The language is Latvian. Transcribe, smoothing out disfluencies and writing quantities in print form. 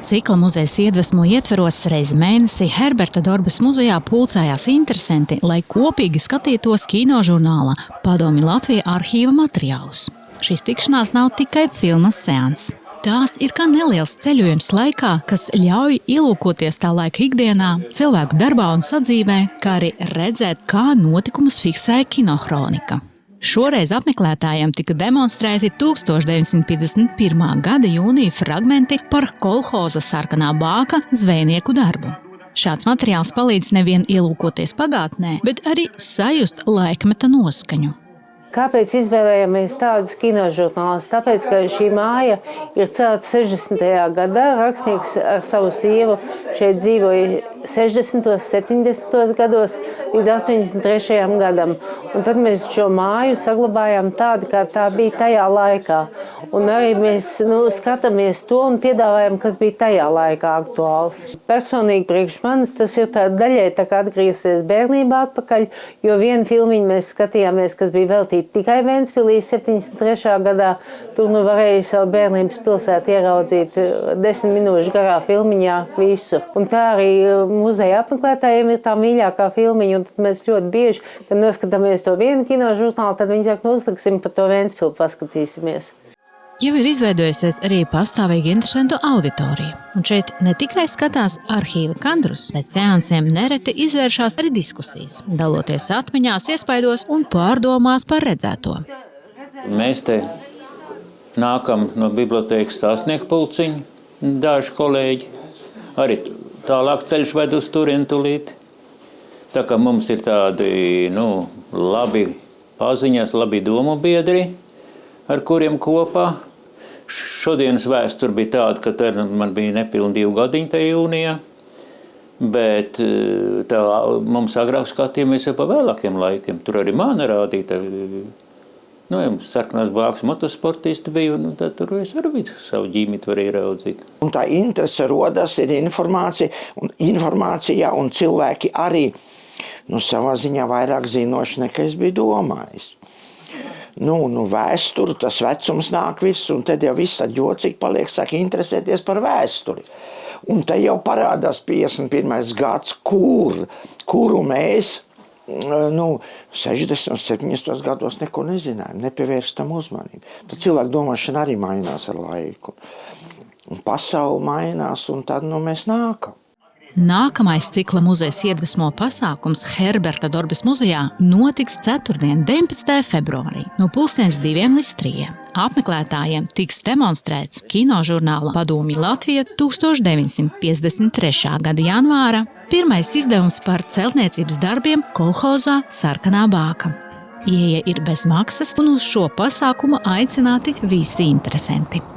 Cikla muzejs iedvesmo ietveros reizi mēnesī Herberta Dorbes muzejā pulcējās interesanti, lai kopīgi skatītos kinožurnāla Padomju Latvija arhīva materiālus. Šīs tikšanās nav tikai filmas seans. Tās ir kā neliels ceļojums laikā, kas ļauj ielūkoties tā laika ikdienā, cilvēku darbā un sadzīvē, kā arī redzēt, kā notikumus fiksēja kinohronika. Šoreiz apmeklētājiem tika demonstrēti 1951. gada jūnija fragmenti par kolhoza Sarkanā bāka zvejnieku darbu. Šāds materiāls palīdz nevien ielūkoties pagātnē, bet arī sajust laikmeta noskaņu. Kāpēc izvēlējāmies tādus kinožurnālus? Tāpēc, ka šī māja ir celta 60. gadā. Rakstnieks ar savu sievu šeit dzīvoja 60. 70. gados līdz 83. gadam. Un tad mēs šo māju saglabājām tādu, kā tā bija tajā laikā. Un arī mēs skatāmies to un piedāvājam, kas bija tajā laikā aktuāls. Personīgi priekš manis tas ir daļai tā kā atgriezties bērnībā atpakaļ, jo vienu filmiņu mēs skatījāmies, kas bija veltīta tikai Ventspilī 73. gadā. Tur varēja savu bērnības pilsētu ieraudzīt 10 minūšu garā filmiņā visu. Un tā arī muzeja apmeklētājiem ir tā mīļākā filmiņa, un tad mēs ļoti bieži, kad noskatāmies to vienu kinožurnālu, tad viņi saka, uzliksim par to Ventspilu, paskatīsimies. Jau ir izveidojusies arī pastāvīgi interesantu auditoriju. Un šeit ne tikai skatās arhīva kadrus, bet seansiem nereti izvēršās arī diskusijas, daloties atmiņās, iespaidos un pārdomās par redzēto. Mēs te nākam no bibliotēkas stāstnieku pulciņa, daži kolēģi, arī tālāk ceļš ved uz turieni tūlīt. Tā kā mums ir tādi, labi paziņas, labi domu biedri, ar kuriem kopā. Šodienas vēsture bija tāda, ka man bija nepilni 2 gadiņi tajā jūnijā, bet tā mums agrāk skatījāmies jau pa vēlākiem laikiem. Tur arī māna rādīta. Sarkanās bākas motosportisti bija, un tad tur es arī savu ģimiti varēju raudzīt. Un tā interese rodas ir informācijā, un cilvēki arī savā ziņā vairāk zinoši, nekā es biju domājis. Vēsturi, tas vecums nāk viss, un tad jau viss tad jocīgi paliek, saka interesēties par vēsturi. Un te jau parādās 51. gads, kuru mēs 60. un 70. gados neko nezinājām, nepievērstam uzmanību. Tad cilvēku domāšana arī mainās ar laiku. Un pasaule mainās, un tad mēs nākam. Nākamais cikla muzejs iedvesmo pasākums Herberta Dorbes muzejā notiks ceturtdien, 19. februārī, no 2:00 līdz 3:00. Apmeklētājiem tiks demonstrēts kinožurnāla Padomju Latvija 1953. gada janvāra pirmais izdevums par celtniecības darbiem kolhozā Sarkanā bāka. Ieeja ir bez maksas, un uz šo pasākumu aicināti visi interesanti.